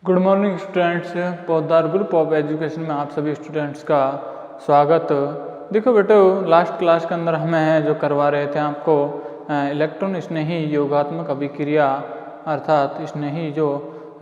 Good morning students. पौधार group of education में आप सभी स्टूडेंट्स का स्वागत। देखो बेटो, लास्ट क्लास के अंदर हमें जो करवा रहे थे आपको इलेक्ट्रॉन स्नेही योगात्मक अभिक्रिया अर्थात स्नेही जो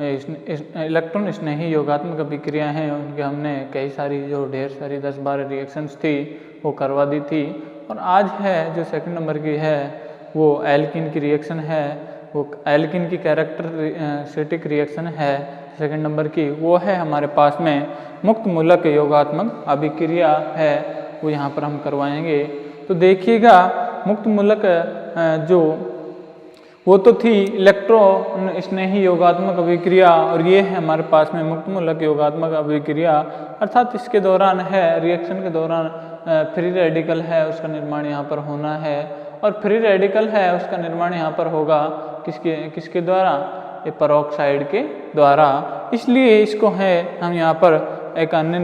इलेक्ट्रॉन स्नेही योगात्मक अभिक्रिया हैं उनके हमने कई सारी जो ढेर सारी 10-12 रिएक्शंस थी वो करवा दी थी। और आज है जो सेकंड नंबर की है वो एल्किन की रिएक्शन है, वो एल्किन की कैरेक्टरिस्टिक रिएक्शन है सेकंड नंबर की। वो है हमारे पास में मुक्त मूलक योगात्मक अभिक्रिया है, वो यहाँ पर हम करवाएंगे। तो देखिएगा मुक्त मूलक जो वो तो थी इलेक्ट्रॉन स्नेही योगात्मक अभिक्रिया, और ये है हमारे पास में मुक्त मूलक योगात्मक अभिक्रिया अर्थात इसके दौरान है रिएक्शन के दौरान फ्री रेडिकल है उसका निर्माण यहाँ पर होना है, और फ्री रेडिकल है उसका निर्माण यहाँ पर होगा किसके द्वारा, ये पेरोक्साइड के द्वारा। इसलिए इसको है हम यहाँ पर एक अन्य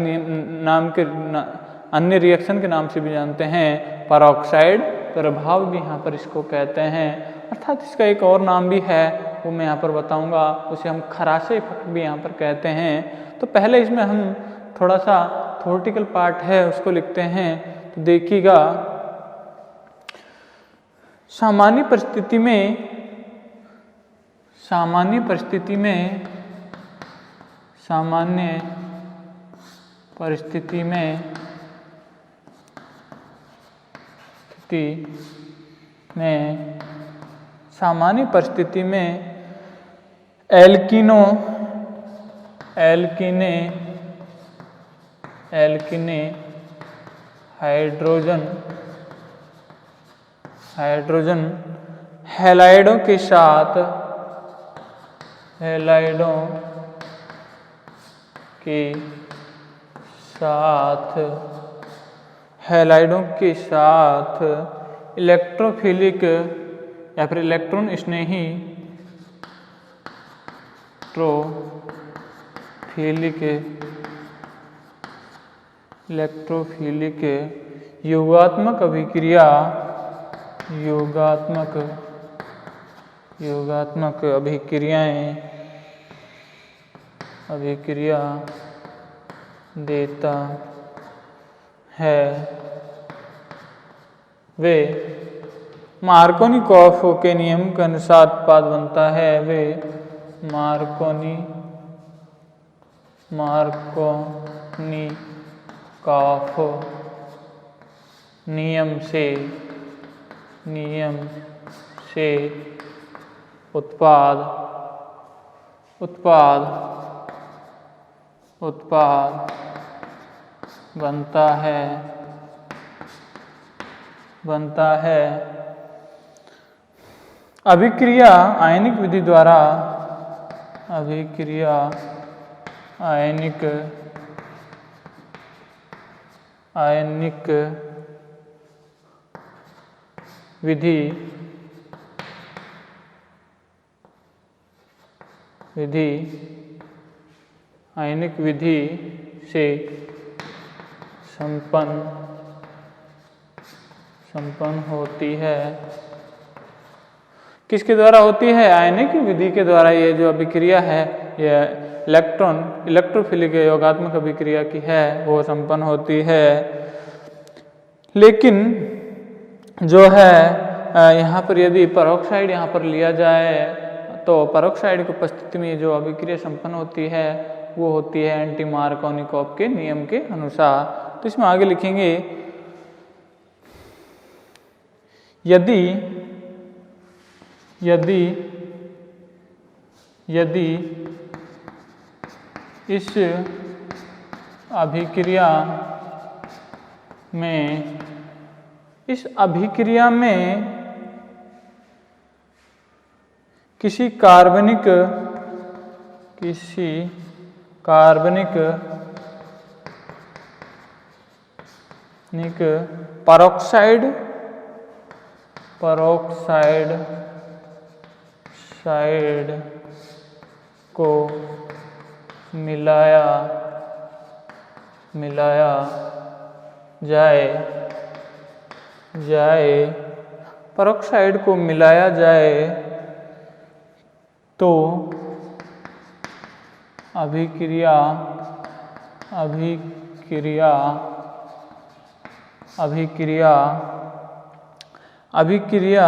रिएक्शन के नाम से भी जानते हैं, पेरोक्साइड प्रभाव भी यहाँ पर इसको कहते हैं। अर्थात इसका एक और नाम भी है वो मैं यहाँ पर बताऊंगा, उसे हम खराशे इफेक्ट भी यहाँ पर कहते हैं। तो पहले इसमें हम थोड़ा सा थ्योरेटिकल पार्ट है उसको लिखते हैं। तो देखिएगा सामान्य परिस्थिति में सामान्य परिस्थिति में एल्कीने हाइड्रोजन हैलाइडों के साथ इलेक्ट्रोफिलिक या फिर इलेक्ट्रॉन स्नेही इलेक्ट्रोफिलिक योगात्मक अभिक्रिया देता है, वे मार्कोनिकॉफ के नियम के अनुसार उत्पाद बनता है। वे मार्कोनिकॉफ नियम से उत्पाद बनता है। अभिक्रिया आयनिक विधि द्वारा आयनिक विधि से संपन्न होती है। किसके द्वारा होती है? आयनिक विधि के द्वारा। ये जो अभिक्रिया है ये इलेक्ट्रोफिलिक योगात्मक अभिक्रिया की है वो संपन्न होती है। लेकिन जो है यहाँ पर यदि पेरोक्साइड यहाँ पर लिया जाए तो पेरोक्साइड की उपस्थिति में जो अभिक्रिया संपन्न होती है वो होती है एंटी मार्कोनिकॉफ के नियम के अनुसार। तो इसमें आगे लिखेंगे यदि इस अभिक्रिया में किसी कार्बनिक पेरोक्साइड को मिलाया जाए तो अभिक्रिया अभिक्रिया अभिक्रिया अभिक्रिया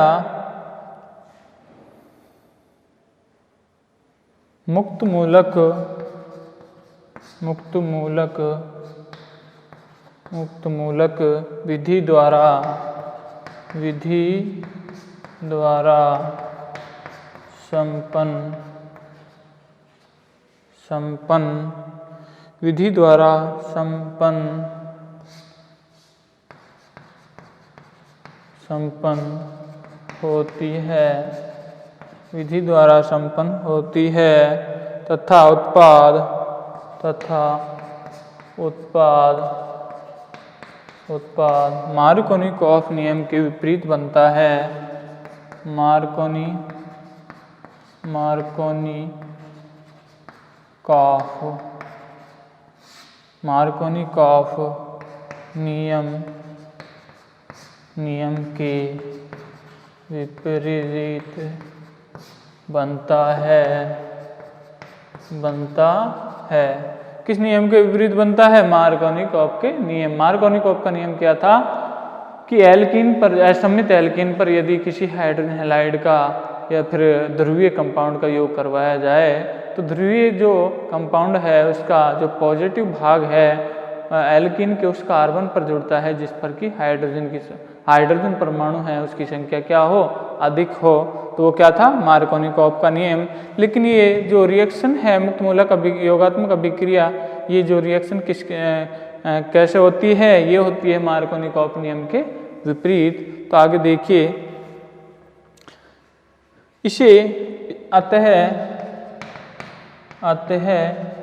मुक्त मूलक विधि द्वारा संपन्न होती है तथा उत्पाद मार्कोनिकॉफ नियम के विपरीत बनता है। मार्कोनिकॉफ नियम के विपरीत बनता है। किस नियम के विपरीत बनता है? मार्कोनिकॉफ के नियम। मार्कोनिकॉफ का नियम क्या था कि एल्कीन पर, असममित एल्कीन पर यदि किसी हाइड्रोजन हैलाइड का या फिर ध्रुवीय कंपाउंड का योग करवाया जाए तो ध्रुवीय जो कंपाउंड है उसका जो पॉजिटिव भाग है एल्कीन के उस कार्बन पर जुड़ता है जिस पर कि हाइड्रोजन परमाणु है उसकी संख्या क्या हो? अधिक हो। तो वो क्या था? मार्कोनिकॉफ का नियम। लेकिन ये जो रिएक्शन है मुक्त मूलक योगात्मक अभिक्रिया, ये जो रिएक्शन कैसे होती है? ये होती है मार्कोनिकॉफ नियम के विपरीत। तो आगे देखिए, इसे अतः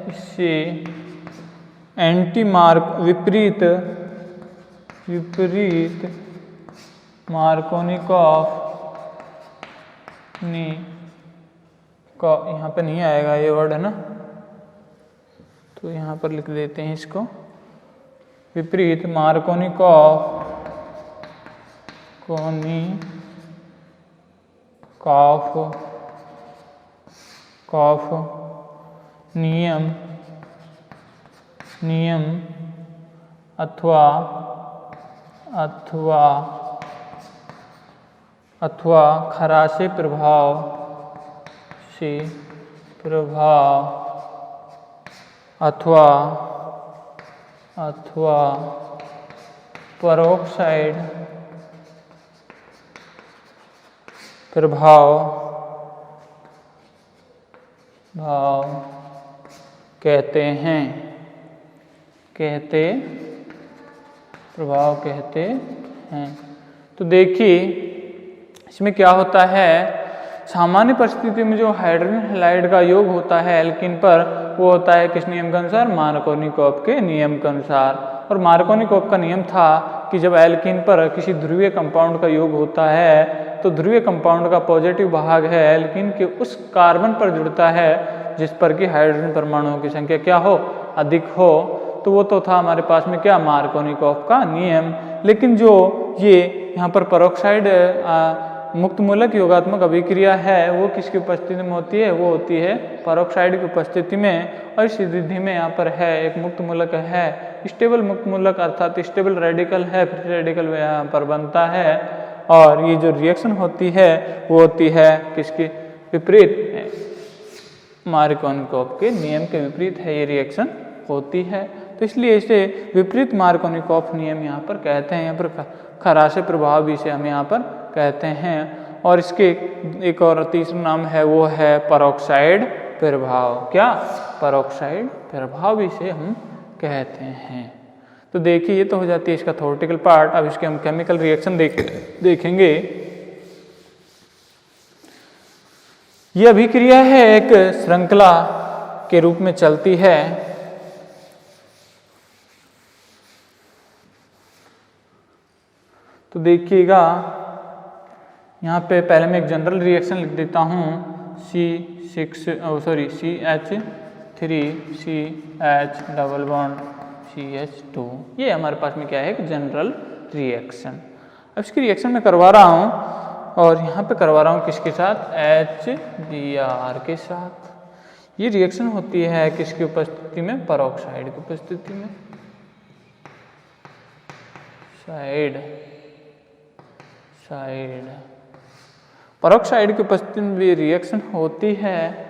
इससे विपरीत मार्कोनिकॉफ यहाँ पे नहीं आएगा ये वर्ड है ना, तो यहाँ पर लिख देते हैं इसको। विपरीत मार्कोनिकॉफ नियम अथवा खराशे प्रभाव अथवा पेरोक्साइड प्रभाव कहते हैं। तो देखिए इसमें क्या होता है, सामान्य परिस्थिति में जो हाइड्रोजन हैलाइड का योग होता है एल्कीन पर, वो होता है किस नियम के अनुसार? मार्कोनिकॉफ के नियम के अनुसार। और मार्कोनिकॉफ का नियम था कि जब एल्कीन पर किसी ध्रुवीय कंपाउंड का योग होता है तो ध्रुवीय कंपाउंड का पॉजिटिव भाग है एल्कीन के उस कार्बन पर जुड़ता है जिस पर कि हाइड्रोजन परमाणुओं की संख्या क्या हो? अधिक हो। तो वो तो था हमारे पास में क्या? मार्कोनिकॉफ का नियम। लेकिन जो ये यहाँ पर पेरोक्साइड मुक्त मूलक योगात्मक अभिक्रिया है वो किसकी उपस्थिति में होती है? वो होती है पेरोक्साइड की उपस्थिति में। और इस विधि में यहाँ पर है एक मुक्त मूलक है, स्टेबल मुक्त मूलक अर्थात स्टेबल रेडिकल है, फ्री रेडिकल यहाँ पर बनता है। और ये जो रिएक्शन होती है वो होती है किसके विपरीत? मार्कोनिकॉफ के नियम के विपरीत है ये रिएक्शन होती है। तो इसलिए इसे विपरीत मार्कोनिकॉफ नियम यहाँ पर कहते हैं। यहाँ पर खराशे प्रभाव भी इसे हम यहाँ पर कहते हैं। और इसके एक और तीसरा नाम है वो है पेरोक्साइड प्रभाव। क्या? पेरोक्साइड प्रभाव इसे हम कहते हैं। तो देखिए ये तो हो जाती है इसका थ्योरेटिकल पार्ट। अब इसके हम केमिकल रिएक्शन देखेंगे। ये अभिक्रिया है एक श्रृंखला के रूप में चलती है। तो देखिएगा यहाँ पे पहले मैं एक जनरल रिएक्शन लिख देता हूँ, CH3CH डबल बॉन्ड CH2। ये हमारे पास में क्या है? एक जनरल रिएक्शन। अब इसकी रिएक्शन मैं करवा रहा हूँ और यहाँ पे करवा रहा हूँ किसके साथ? HBr के साथ। ये रिएक्शन होती है किसकी उपस्थिति में? पेरोक्साइड की उपस्थिति में। साइड पेरोक्साइड की उपस्थिति में भी रिएक्शन होती है।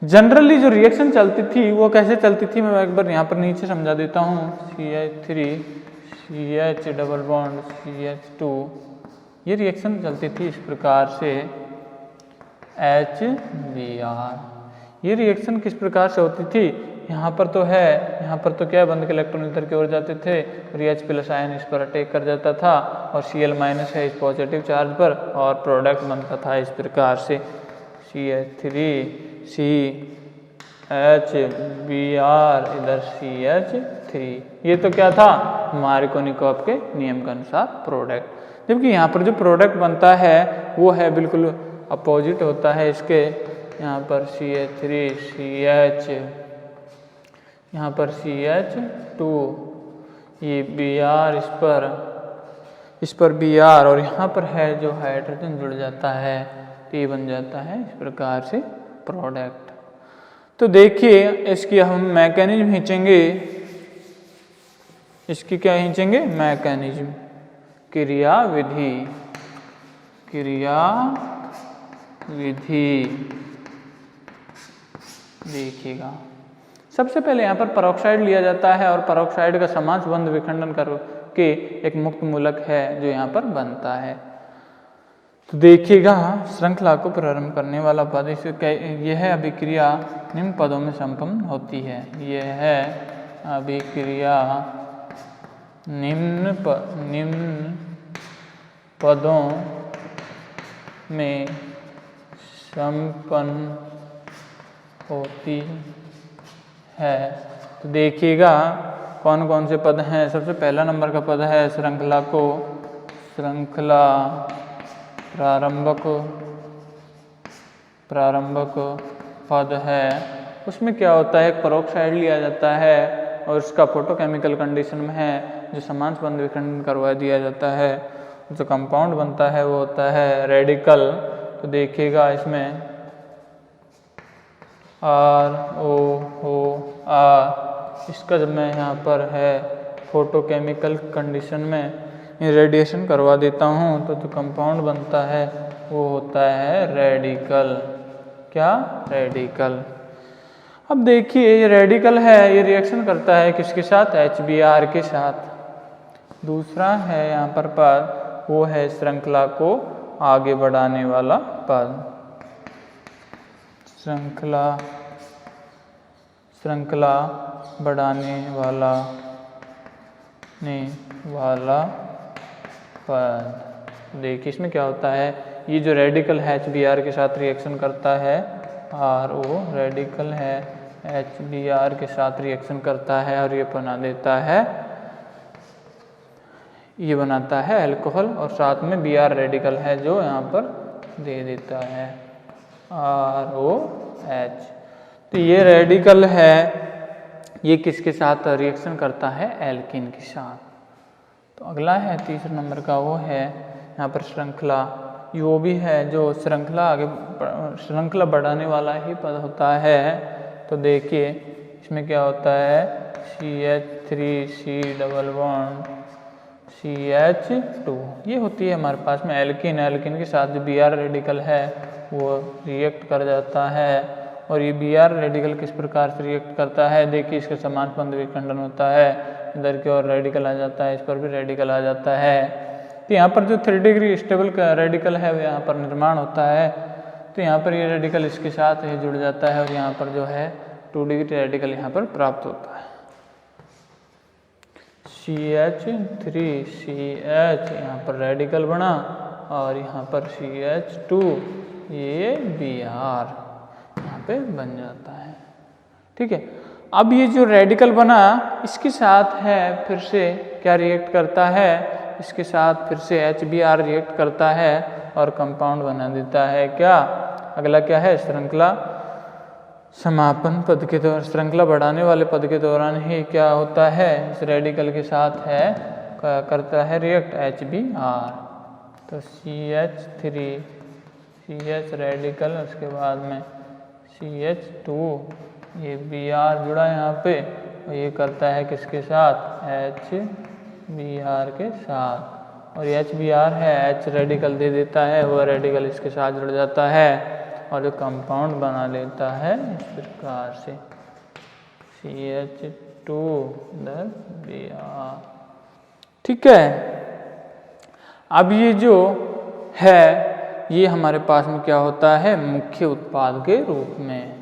जनरली जो रिएक्शन चलती थी वो कैसे चलती थी, मैं एक बार यहाँ पर नीचे समझा देता हूँ। CH3 CH double bond CH2, ये रिएक्शन चलती थी इस प्रकार से HBr। ये रिएक्शन किस प्रकार से होती थी? यहाँ पर तो है, यहाँ पर तो क्या बंद के इलेक्ट्रॉन इधर की ओर जाते थे और H प्लस आयन इस पर अटैक कर जाता था और Cl माइनस है इस पॉजिटिव चार्ज पर और प्रोडक्ट बनता था इस प्रकार से CH3 CHBr इधर CH3। ये तो क्या था? मार्कोनिकॉफ के नियम के अनुसार प्रोडक्ट। जबकि यहाँ पर जो प्रोडक्ट बनता है वो है बिल्कुल अपोजिट होता है इसके। यहाँ पर CH3 CH, यहाँ पर CH2, ये Br इस पर Br और यहाँ पर है जो हाइड्रोजन जुड़ जाता है तो ये बन जाता है इस प्रकार से प्रोडक्ट। तो देखिए इसकी हम मैकेनिज्म खींचेंगे। इसकी क्या खींचेंगे? मैकेनिज्म, क्रियाविधि। देखिएगा सबसे पहले यहाँ पर पेरोक्साइड लिया जाता है और पेरोक्साइड का समास बंध विखंडन करके एक मुक्त मूलक है जो यहाँ पर बनता है। तो देखिएगा श्रृंखला को प्रारंभ करने वाला पद, यह अभिक्रिया निम्न पदों में संपन्न होती है। यह है अभिक्रिया निम्न पदों में संपन्न होती है। तो देखिएगा कौन कौन से पद हैं। सबसे पहला नंबर का पद है श्रृंखला प्रारंभक पद है। उसमें क्या होता है? एक पेरोक्साइड लिया जाता है और उसका फोटोकेमिकल कंडीशन में है जो समांश बंध विखंडन करवा दिया जाता है। जो कंपाउंड बनता है वो होता है रेडिकल। तो देखिएगा इसमें ROOR, इसका जब मैं यहाँ पर है फोटोकेमिकल कंडीशन में रेडिएशन करवा देता हूँ तो जो कंपाउंड बनता है वो होता है रेडिकल। क्या? रेडिकल। अब देखिए ये रेडिकल है, ये रिएक्शन करता है किसके साथ? HBr के साथ। दूसरा है यहाँ पर पद, वो है श्रृंखला को आगे बढ़ाने वाला पद। श्रृंखला बढ़ाने वाला पद। देखिए इसमें क्या होता है? ये जो रेडिकल है HBr के साथ रिएक्शन करता है, RO रेडिकल है HBr के साथ रिएक्शन करता है और ये बनाता है अल्कोहल और साथ में Br रेडिकल है जो यहाँ पर दे देता है ROH। तो ये रेडिकल है, ये किसके साथ रिएक्शन करता है? एल्कीन के साथ। तो अगला है तीसरे नंबर का, वो है यहाँ पर श्रृंखला। वो भी है जो श्रृंखला बढ़ाने वाला ही पद होता है। तो देखिए इसमें क्या होता है? CH3C डबल बॉन्ड CH2, ये होती है हमारे पास में एल्कीन के साथ जो Br रेडिकल है वो रिएक्ट कर जाता है। और ये Br रेडिकल किस प्रकार से रिएक्ट करता है? देखिए इसका समान बंध विखंडन होता है, इधर की ओर रेडिकल आ जाता है, इस पर भी रेडिकल आ जाता है। तो यहाँ पर जो 3 डिग्री स्टेबल का रेडिकल है वो यहाँ पर निर्माण होता है। तो यहाँ पर ये रेडिकल इसके साथ ही जुड़ जाता है और यहाँ पर जो है 2 डिग्री रेडिकल यहाँ पर प्राप्त होता है। CH3CH यहाँ पर रेडिकल बना और यहाँ पर CH2 ये Br यहाँ पे बन जाता है। ठीक है, अब ये जो रेडिकल बना इसके साथ है फिर से क्या रिएक्ट करता है? इसके साथ फिर से HBr रिएक्ट करता है और कंपाउंड बना देता है। क्या? अगला क्या है? श्रृंखला समापन पद के दौरान, श्रृंखला बढ़ाने वाले पद के दौरान ही क्या होता है? इस रेडिकल के साथ है करता है रिएक्ट HBr। तो CH3 CH रेडिकल, उसके बाद में CH2, ये Br जुड़ा है यहाँ पे और ये करता है किसके साथ, HBr के साथ, और ये HBr है, H रेडिकल दे देता है, वह रेडिकल इसके साथ जुड़ जाता है और जो कंपाउंड बना लेता है इस प्रकार से CH2 Br। ठीक है, अब ये जो है ये हमारे पास में क्या होता है, मुख्य उत्पाद के रूप में,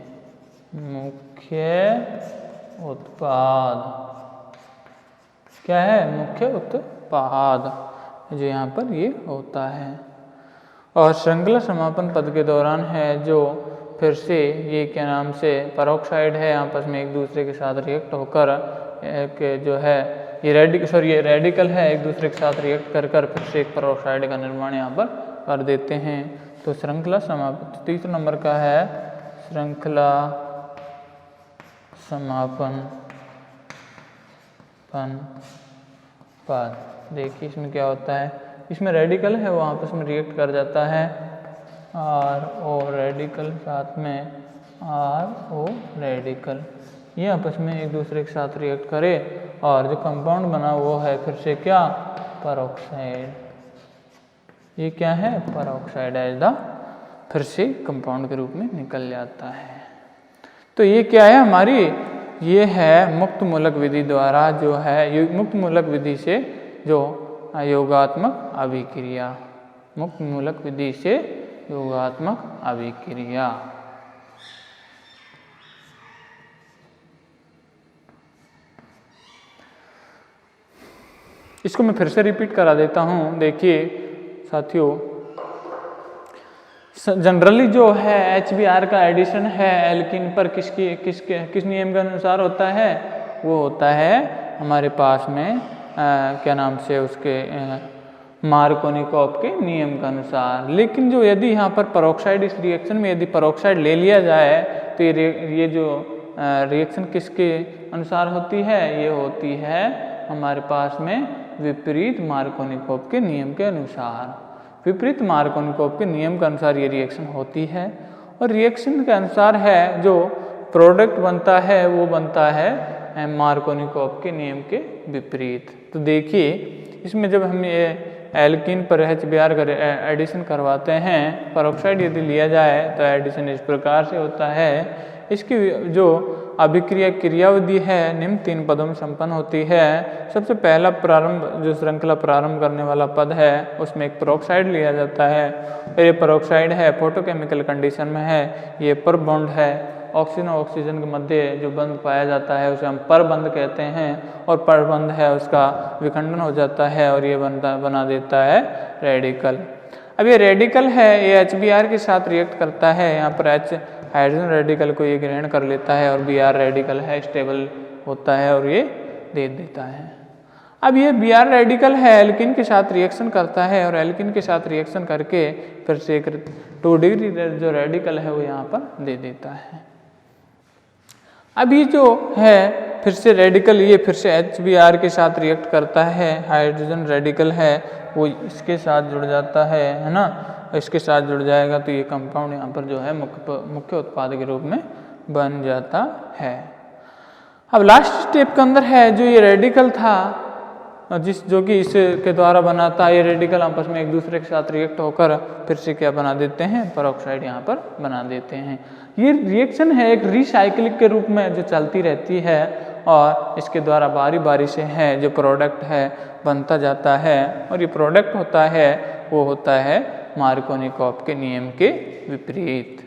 मुख्य उत्पाद क्या है, मुख्य उत्पाद जो यहाँ पर ये होता है। और श्रृंखला समापन पद के दौरान है जो फिर से ये क्या नाम से पेरोक्साइड है, आपस में एक दूसरे के साथ रिएक्ट होकर एक जो है ये रेडिकल है, एक दूसरे के साथ रिएक्ट कर फिर से एक पेरोक्साइड का निर्माण यहाँ पर कर देते हैं। तो श्रृंखला समापन, तीसरा नंबर का है श्रृंखला समापन पद। देखिए इसमें क्या होता है, इसमें रेडिकल है वो आपस में रिएक्ट कर जाता है, RO रेडिकल साथ में RO रेडिकल, ये आपस में एक दूसरे के साथ रिएक्ट करे और जो कंपाउंड बना वो है फिर से क्या, पेरोक्साइड। ये क्या है, पेरोक्साइड एज द फिर से कंपाउंड के रूप में निकल जाता है। तो ये क्या है हमारी, ये है मुक्त मूलक विधि द्वारा जो है, मुक्त मूलक विधि से जो योगात्मक अभिक्रिया, मुक्त मूलक विधि से योगात्मक अभिक्रिया। इसको मैं फिर से रिपीट करा देता हूँ। देखिए साथियों, जनरली जो है HBr का एडिशन है एल्कीन पर किस नियम के अनुसार होता है, वो होता है हमारे पास में क्या नाम से उसके मार्कोनिकॉफ के नियम के अनुसार। लेकिन जो यदि यहाँ पर पेरोक्साइड, इस रिएक्शन में यदि पेरोक्साइड ले लिया जाए तो ये जो रिएक्शन किसके अनुसार होती है, ये होती है हमारे पास में विपरीत मार्कोनिकॉफ के नियम के अनुसार। विपरीत मार्कोनिकॉफ के नियम के अनुसार ये रिएक्शन होती है और रिएक्शन के अनुसार है जो प्रोडक्ट बनता है वो बनता है मार्कोनिकॉफ के नियम के विपरीत। तो देखिए इसमें जब हम ये एल्कीन पर HBr का एडिशन करवाते हैं, पेरोक्साइड यदि लिया जाए तो एडिशन इस प्रकार से होता है। इसकी जो अभिक्रिया क्रियाविधि है निम्न 3 पदों में संपन्न होती है। सबसे पहला प्रारंभ जो श्रृंखला प्रारंभ करने वाला पद है उसमें एक पेरोक्साइड लिया जाता है और ये पेरोक्साइड है फोटोकेमिकल कंडीशन में है, ये पर बॉन्ड है, ऑक्सीजन और ऑक्सीजन के मध्य जो बंध पाया जाता है उसे हम पर बंध कहते हैं और पर बंध है उसका विखंडन हो जाता है और ये बना देता है रेडिकल। अब ये रेडिकल है ये HBr के साथ रिएक्ट करता है, यहाँ पर H हाइड्रोजन रेडिकल को ये ग्रहण कर लेता है और Br रेडिकल है स्टेबल होता है और ये दे देता है। अब ये Br रेडिकल है एल्कीन के साथ रिएक्शन करता है और एल्कीन के साथ रिएक्शन करके फिर से एक 2 डिग्री जो रेडिकल है वो यहाँ पर दे देता है। अब ये जो है फिर से रेडिकल ये फिर से HBr के साथ रिएक्ट करता है, हाइड्रोजन रेडिकल है वो इसके साथ जुड़ जाता है ना, इसके साथ जुड़ जाएगा तो ये कंपाउंड यहाँ पर जो है मुख्य उत्पाद के रूप में बन जाता है। अब लास्ट स्टेप के अंदर है जो ये रेडिकल था जो कि इसके द्वारा बना था, ये रेडिकल आपस में एक दूसरे के साथ रिएक्ट होकर फिर से क्या बना देते हैं, पेरोक्साइड यहाँ पर बना देते हैं। ये रिएक्शन है एक रिसाइक्लिंग के रूप में जो चलती रहती है और इसके द्वारा बारी बारी से है जो प्रोडक्ट है बनता जाता है और ये प्रोडक्ट होता है वो होता है मार्कोनिकॉफ के नियम के विपरीत।